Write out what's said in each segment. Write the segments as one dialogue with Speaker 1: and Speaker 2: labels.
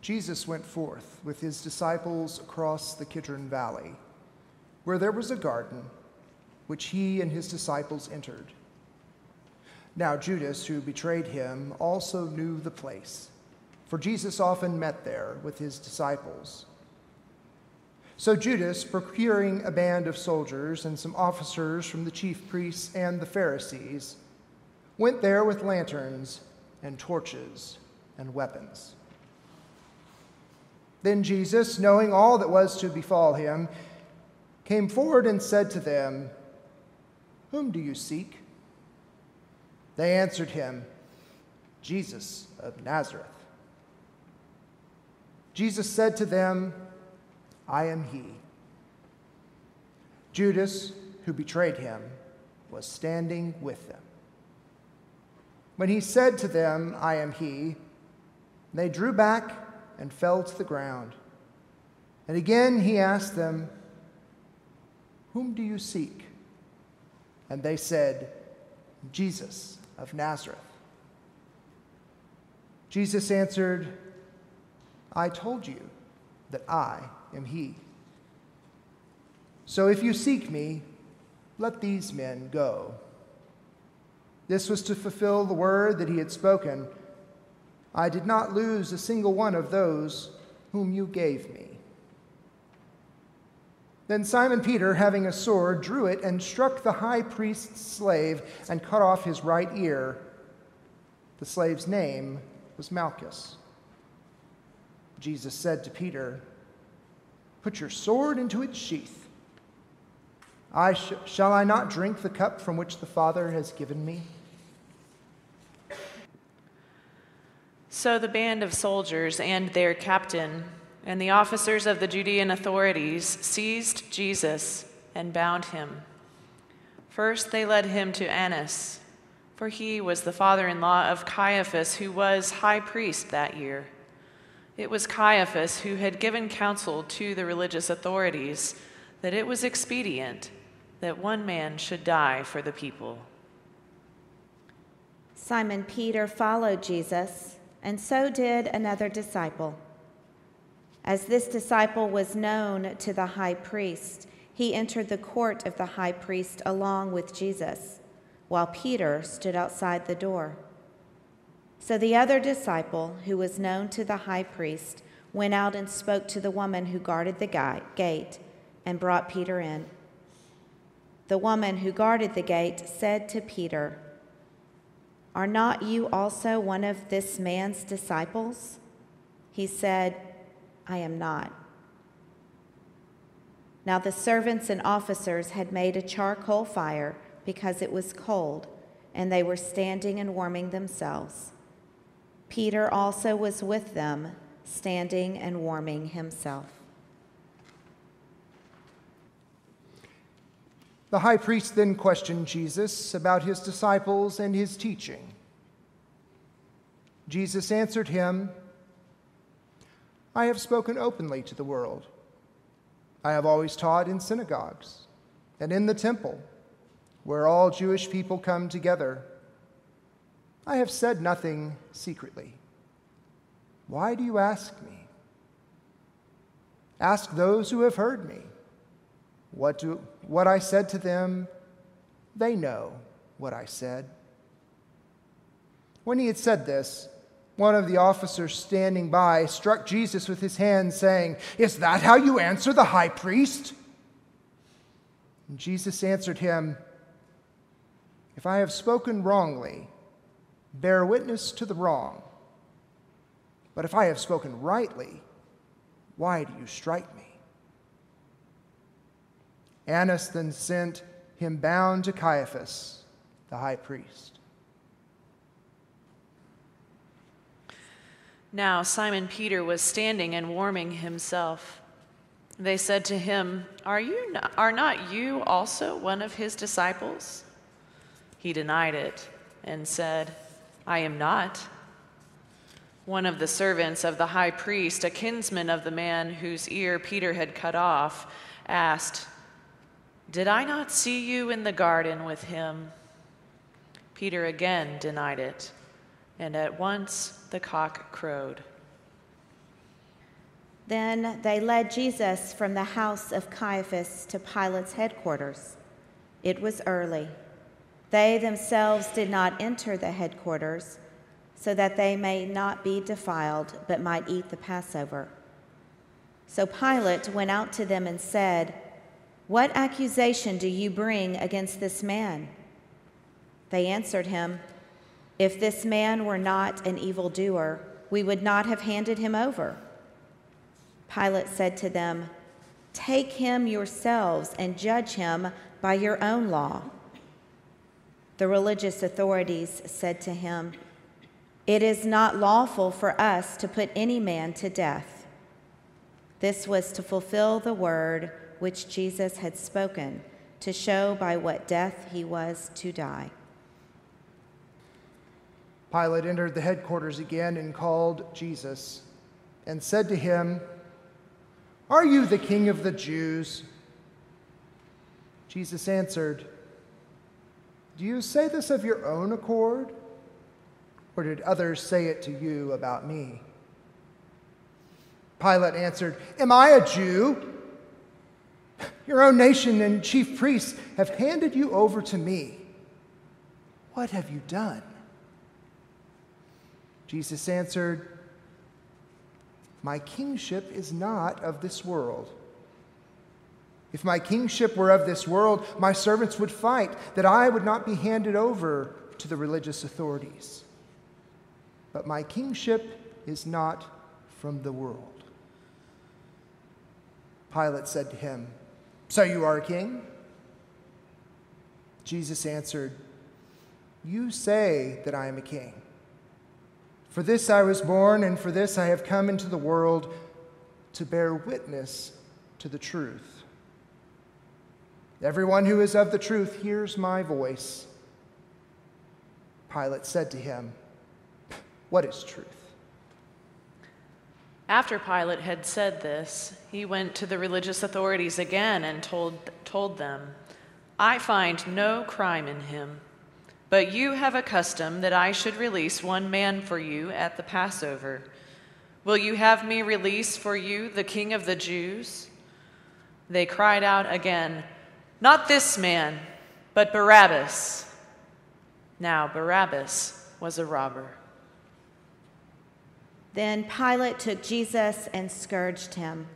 Speaker 1: Jesus went forth with his disciples across the Kidron Valley, where there was a garden, which he and his disciples entered. Now Judas, who betrayed him, also knew the place, for Jesus often met there with his disciples. So Judas, procuring a band of soldiers and some officers from the chief priests and the Pharisees, went there with lanterns and torches and weapons. Then Jesus, knowing all that was to befall him, came forward and said to them, "Whom do you seek?" They answered him, "Jesus of Nazareth." Jesus said to them, "I am he." Judas, who betrayed him, was standing with them. When he said to them, "I am he," they drew back and fell to the ground. And again he asked them, "Whom do you seek?" And they said, "Jesus of Nazareth." Jesus answered, "I told you that I am he. So if you seek me, let these men go." This was to fulfill the word that he had spoken, "I did not lose a single one of those whom you gave me." Then Simon Peter, having a sword, drew it and struck the high priest's slave and cut off his right ear. The slave's name was Malchus. Jesus said to Peter, "Put your sword into its sheath. Shall I not drink the cup from which the Father has given me?"
Speaker 2: So the band of soldiers and their captain and the officers of the Judean authorities seized Jesus and bound him. First they led him to Annas, for he was the father-in-law of Caiaphas, who was high priest that year. It was Caiaphas who had given counsel to the religious authorities that it was expedient that one man should die for the people.
Speaker 3: Simon Peter followed Jesus, and so did another disciple. As this disciple was known to the high priest, he entered the court of the high priest along with Jesus, while Peter stood outside the door. So the other disciple, who was known to the high priest, went out and spoke to the woman who guarded the gate and brought Peter in. The woman who guarded the gate said to Peter, "Are not you also one of this man's disciples?" He said, "I am not." Now the servants and officers had made a charcoal fire because it was cold, and they were standing and warming themselves. Peter also was with them, standing and warming himself.
Speaker 1: The high priest then questioned Jesus about his disciples and his teaching. Jesus answered him, "I have spoken openly to the world. I have always taught in synagogues and in the temple, where all Jewish people come together. I have said nothing secretly. Why do you ask me? Ask those who have heard me. What I said to them, they know what I said." When he had said this, one of the officers standing by struck Jesus with his hand, saying, "Is that how you answer the high priest?" And Jesus answered him, "If I have spoken wrongly, bear witness to the wrong. But if I have spoken rightly, why do you strike me?" Annas then sent him bound to Caiaphas, the high priest.
Speaker 2: Now Simon Peter was standing and warming himself. They said to him, Are not you also one of his disciples?" He denied it and said, "I am not." One of the servants of the high priest, a kinsman of the man whose ear Peter had cut off, asked, "Did I not see you in the garden with him?" Peter again denied it, and at once the cock crowed.
Speaker 3: Then they led Jesus from the house of Caiaphas to Pilate's headquarters. It was early. They themselves did not enter the headquarters, so that they may not be defiled, but might eat the Passover. So Pilate went out to them and said, "What accusation do you bring against this man?" They answered him, "If this man were not an evildoer, we would not have handed him over." Pilate said to them, "Take him yourselves and judge him by your own law." The religious authorities said to him, "It is not lawful for us to put any man to death." This was to fulfill the word which Jesus had spoken, to show by what death he was to die.
Speaker 1: Pilate entered the headquarters again and called Jesus and said to him, "Are you the king of the Jews?" Jesus answered, "Do you say this of your own accord, or did others say it to you about me?" Pilate answered, "Am I a Jew? Your own nation and chief priests have handed you over to me. What have you done?" Jesus answered, "My kingship is not of this world. If my kingship were of this world, my servants would fight that I would not be handed over to the religious authorities. But my kingship is not from the world." Pilate said to him, "So you are a king?" Jesus answered, "You say that I am a king. For this I was born, and for this I have come into the world, to bear witness to the truth. Everyone who is of the truth hears my voice." Pilate said to him, "What is truth?"
Speaker 2: After Pilate had said this, he went to the religious authorities again and told them, "I find no crime in him. But you have a custom that I should release one man for you at the Passover. Will you have me release for you the King of the Jews?" They cried out again, "Not this man, but Barabbas." Now Barabbas was a robber.
Speaker 3: Then Pilate took Jesus and scourged him,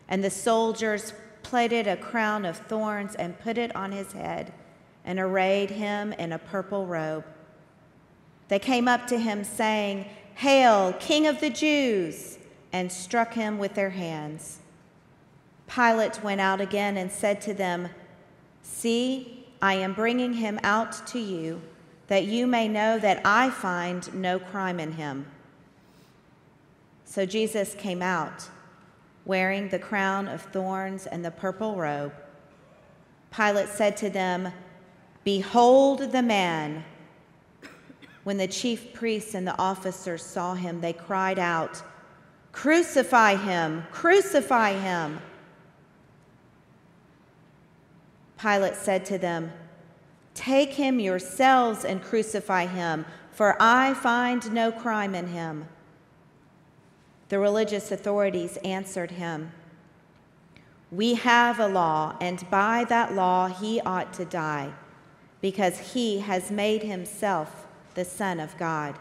Speaker 3: and the soldiers plaited a crown of thorns and put it on his head, and arrayed him in a purple robe. They came up to him, saying, "Hail, King of the Jews!" and struck him with their hands. Pilate went out again and said to them, "See, I am bringing him out to you, that you may know that I find no crime in him." So Jesus came out, wearing the crown of thorns and the purple robe. Pilate said to them, "Behold the man." When the chief priests and the officers saw him, they cried out, "Crucify him! Crucify him!" Pilate said to them, "Take him yourselves and crucify him, for I find no crime in him." The religious authorities answered him, "We have a law, and by that law he ought to die, because he has made himself the Son of God."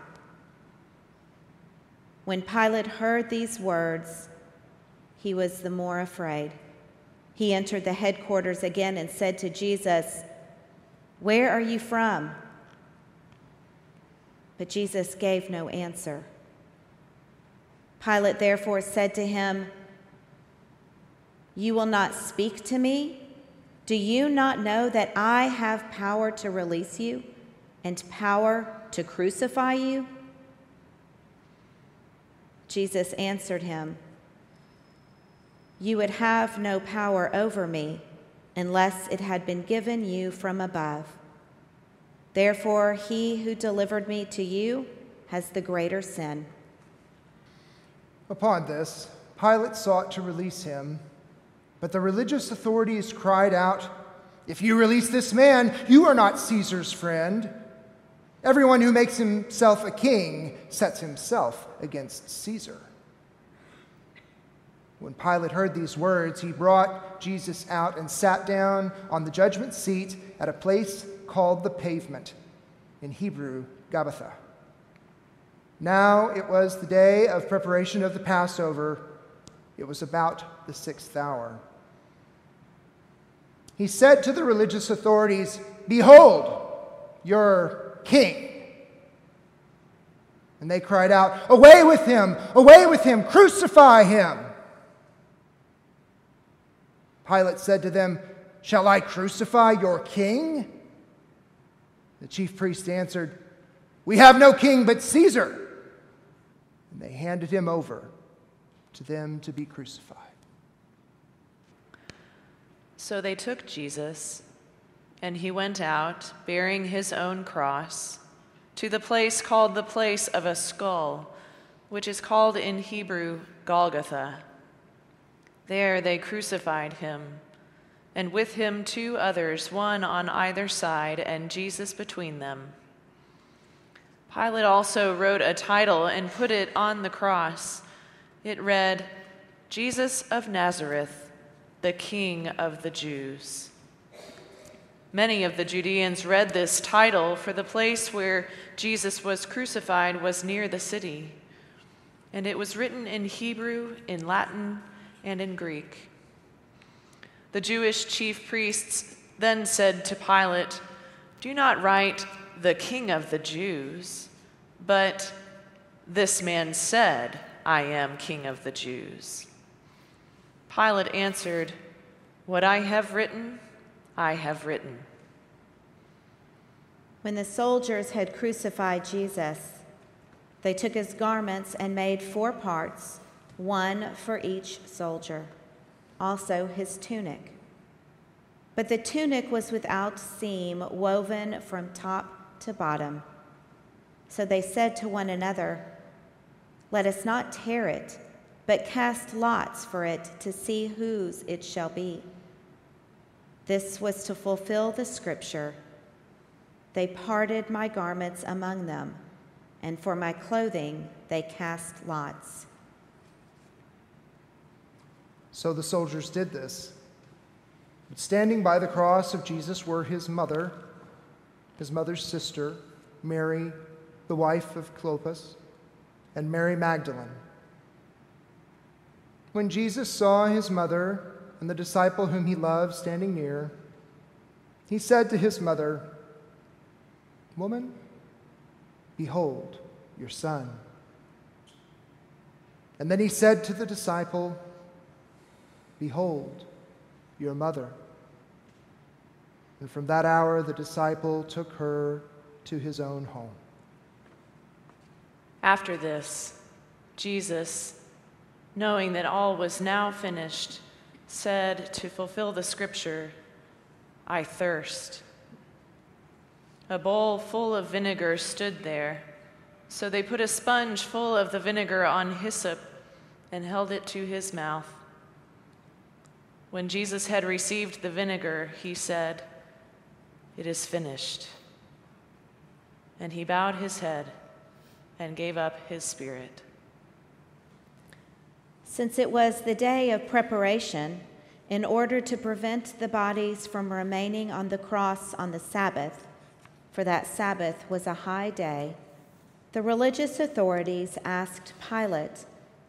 Speaker 3: When Pilate heard these words, he was the more afraid. He entered the headquarters again and said to Jesus, "Where are you from?" But Jesus gave no answer. Pilate therefore said to him, "You will not speak to me? Do you not know that I have power to release you and power to crucify you?" Jesus answered him, "You would have no power over me unless it had been given you from above. Therefore, he who delivered me to you has the greater sin."
Speaker 1: Upon this, Pilate sought to release him, but the religious authorities cried out, "If you release this man, you are not Caesar's friend. Everyone who makes himself a king sets himself against Caesar." When Pilate heard these words, he brought Jesus out and sat down on the judgment seat at a place called the Pavement, in Hebrew, Gabbatha. Now it was the day of preparation of the Passover. It was about the 6th hour. He said to the religious authorities, "Behold, your king." And they cried out, "Away with him! Away with him! Crucify him!" Pilate said to them, "Shall I crucify your king?" The chief priests answered, "We have no king but Caesar." And they handed him over to them to be crucified.
Speaker 2: So they took Jesus, and he went out, bearing his own cross, to the place called the place of a skull, which is called in Hebrew Golgotha. There they crucified him, and with him 2 others, one on either side, and Jesus between them. Pilate also wrote a title and put it on the cross. It read, "Jesus of Nazareth, the King of the Jews." Many of the Judeans read this title, for the place where Jesus was crucified was near the city, and it was written in Hebrew, in Latin, and in Greek. The Jewish chief priests then said to Pilate, "Do not write, 'the King of the Jews,' but 'this man said, I am King of the Jews.'" Pilate answered, "What I have written, I have written."
Speaker 3: When the soldiers had crucified Jesus, they took his garments and made 4 parts, one for each soldier, also his tunic. But the tunic was without seam, woven from top to bottom. So they said to one another, "Let us not tear it, but cast lots for it to see whose it shall be." This was to fulfill the scripture, "They parted my garments among them, and for my clothing they cast lots."
Speaker 1: So the soldiers did this. But standing by the cross of Jesus were his mother, his mother's sister, Mary, the wife of Clopas, and Mary Magdalene. When Jesus saw his mother and the disciple whom he loved standing near, he said to his mother, "Woman, behold your son." And then he said to the disciple, "Behold your mother." And from that hour the disciple took her to his own home.
Speaker 2: After this, Jesus, knowing that all was now finished, said to fulfill the scripture, "I thirst." A bowl full of vinegar stood there, so they put a sponge full of the vinegar on hyssop and held it to his mouth. When Jesus had received the vinegar, he said, "It is finished." And he bowed his head and gave up his spirit.
Speaker 3: Since it was the day of preparation, in order to prevent the bodies from remaining on the cross on the Sabbath, for that Sabbath was a high day, the religious authorities asked Pilate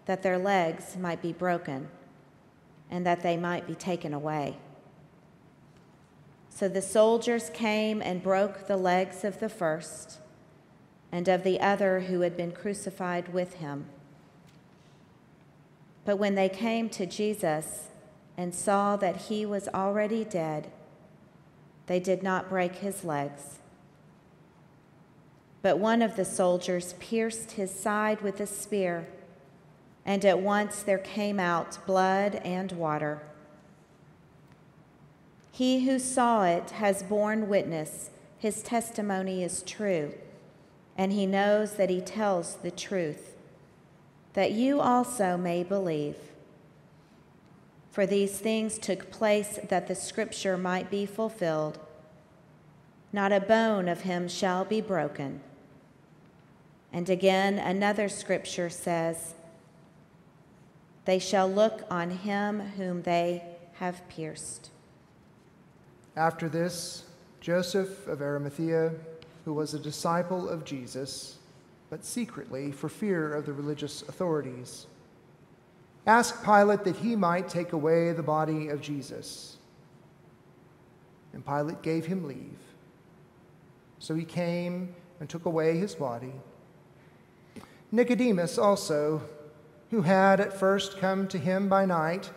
Speaker 3: that their legs might be broken and that they might be taken away. So the soldiers came and broke the legs of the first and of the other who had been crucified with him. But when they came to Jesus and saw that he was already dead, they did not break his legs. But one of the soldiers pierced his side with a spear, and at once there came out blood and water. He who saw it has borne witness. His testimony is true, and he knows that he tells the truth, that you also may believe. For these things took place that the scripture might be fulfilled. Not a bone of him shall be broken. And again, another scripture says, They shall look on him whom they have pierced.
Speaker 1: After this, Joseph of Arimathea, who was a disciple of Jesus, but secretly for fear of the religious authorities, asked Pilate that he might take away the body of Jesus. And Pilate gave him leave. So he came and took away his body. Nicodemus also, who had at first come to him by night,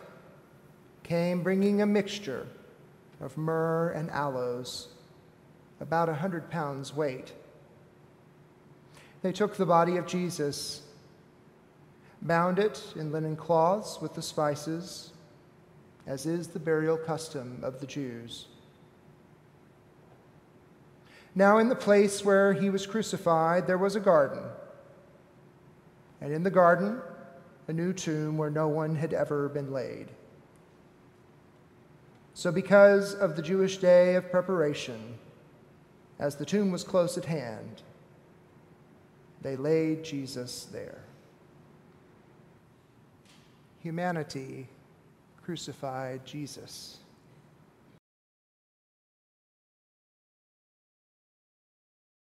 Speaker 1: came bringing a mixture of myrrh and aloes, about 100 pounds weight. They took the body of Jesus, bound it in linen cloths with the spices, as is the burial custom of the Jews. Now in the place where he was crucified there was a garden, and in the garden a new tomb where no one had ever been laid. So because of the Jewish day of preparation, as the tomb was close at hand, they laid Jesus there. Humanity crucified Jesus.